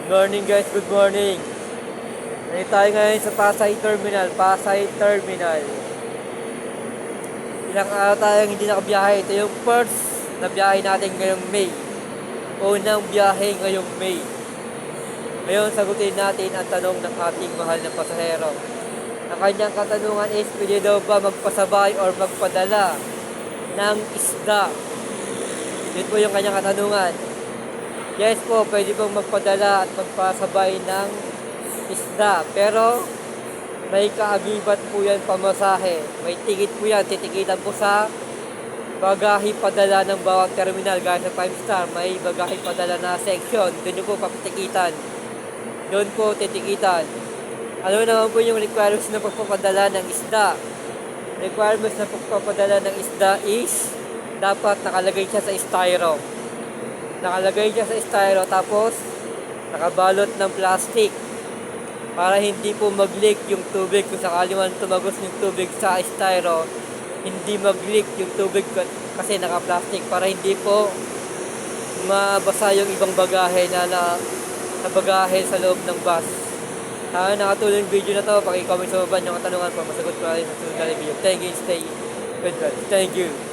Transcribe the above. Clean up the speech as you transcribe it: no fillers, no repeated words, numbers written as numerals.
Morning guys, good morning. Nandito tayo ngayon sa Pasay Terminal, Ilang araw tayong hindi nakabiyahe. Ito yung first na biyahe natin ngayong May. Unang biyahe ngayong May. Ngayon, sagutin natin ang tanong ng ating mahal na pasahero. Ang kanyang katanungan is, pwede daw ba magpasabay or magpadala ng isda? Yun po yung kanyang katanungan. Yes po, pwede pong magpadala at magpasabay ng isda. Pero, may kaagibat po yan pamasahe. May ticket po yan. Titikitan po sa bagahe padala ng bawat terminal. Gaya sa 5 star, may bagahe padala na section. Doon nyo po papitikitan. Doon po titikitan. Ano naman po yung requirements na pagpapadala ng isda? Requirements na pagpapadala ng isda is dapat nakalagay siya sa styro. Nakalagay siya sa styro tapos nakabalot ng plastic para hindi po mag-leak yung tubig. Kung sakali man tumagos yung tubig sa styro, hindi mag-leak yung tubig kasi naka-plastic para hindi po mabasa yung ibang bagahe na bagahe sa loob ng bus. Nakatulong yung video na to, paki-comment sa baba yung katanungan para masagot ko rin sa susunod na video. Thank you, stay good. Thank you.